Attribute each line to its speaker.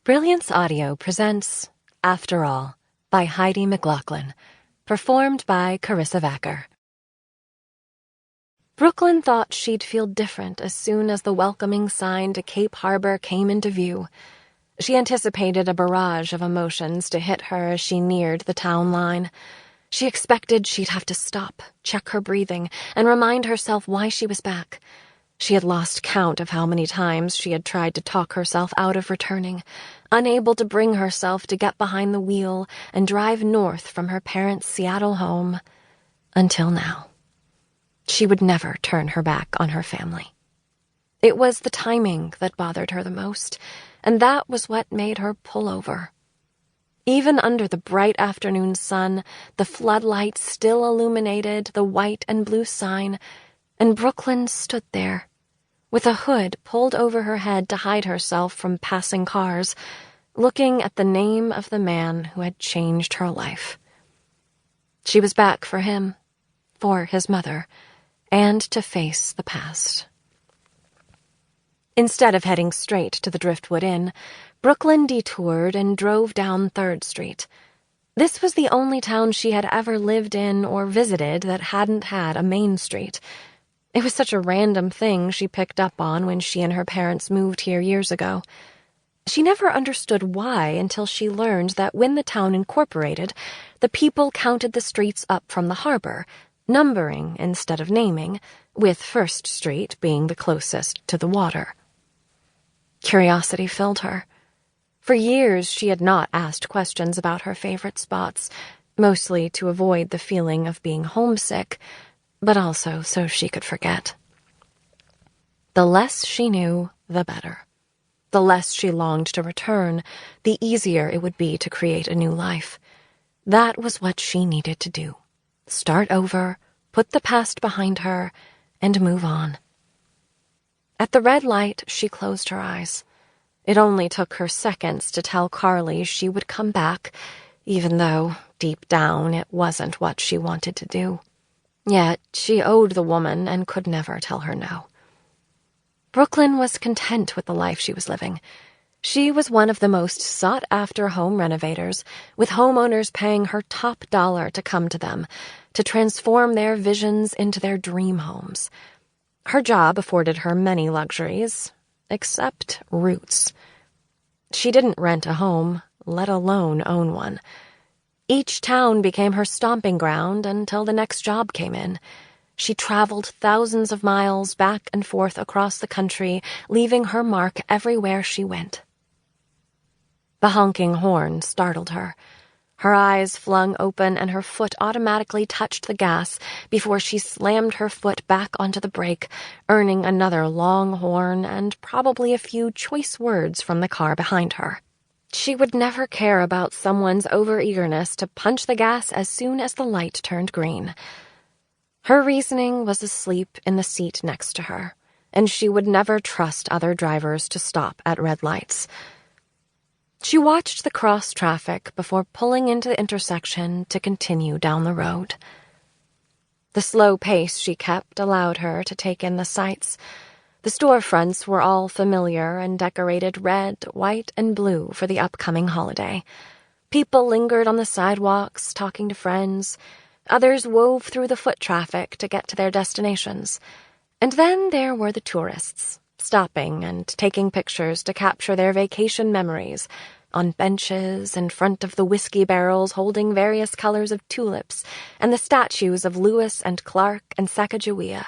Speaker 1: Brilliance Audio presents After All by Heidi McLaughlin, performed by Carissa Vacker. Brooklyn thought she'd feel different as soon as the welcoming sign to Cape Harbor came into view. She anticipated a barrage of emotions to hit her as she neared the town line. She expected she'd have to stop, check her breathing, and remind herself why she was back. She had lost count of how many times she had tried to talk herself out of returning, unable to bring herself to get behind the wheel and drive north from her parents' Seattle home. Until now. She would never turn her back on her family. It was the timing that bothered her the most, and that was what made her pull over. Even under the bright afternoon sun, the floodlights still illuminated the white and blue sign, and Brooklyn stood there, with a hood pulled over her head to hide herself from passing cars, looking at the name of the man who had changed her life. She was back for him, for his mother, and to face the past. Instead of heading straight to the Driftwood Inn, Brooklyn detoured and drove down 3rd Street. This was the only town she had ever lived in or visited that hadn't had a main street. It was such a random thing she picked up on when she and her parents moved here years ago. She never understood why until she learned that when the town incorporated, the people counted the streets up from the harbor, numbering instead of naming, with 1st Street being the closest to the water. Curiosity filled her. For years she had not asked questions about her favorite spots, mostly to avoid the feeling of being homesick, but also so she could forget. The less she knew, the better. The less she longed to return, the easier it would be to create a new life. That was what she needed to do. Start over, put the past behind her, and move on. At the red light, she closed her eyes. It only took her seconds to tell Carly she would come back, even though, deep down, it wasn't what she wanted to do. Yet she owed the woman and could never tell her no. Brooklyn was content with the life she was living. She was one of the most sought-after home renovators, with homeowners paying her top dollar to come to them, to transform their visions into their dream homes. Her job afforded her many luxuries, except roots. She didn't rent a home, let alone own one. Each town became her stomping ground until the next job came in. She traveled thousands of miles back and forth across the country, leaving her mark everywhere she went. The honking horn startled her. Her eyes flung open and her foot automatically touched the gas before she slammed her foot back onto the brake, earning another long horn and probably a few choice words from the car behind her. She would never care about someone's overeagerness to punch the gas as soon as the light turned green. Her reasoning was asleep in the seat next to her, and she would never trust other drivers to stop at red lights. She watched the cross traffic before pulling into the intersection to continue down the road. The slow pace she kept allowed her to take in the sights. The storefronts were all familiar and decorated red, white, and blue for the upcoming holiday. People lingered on the sidewalks, talking to friends. Others wove through the foot traffic to get to their destinations. And then there were the tourists, stopping and taking pictures to capture their vacation memories, on benches in front of the whiskey barrels holding various colors of tulips and the statues of Lewis and Clark and Sacagawea.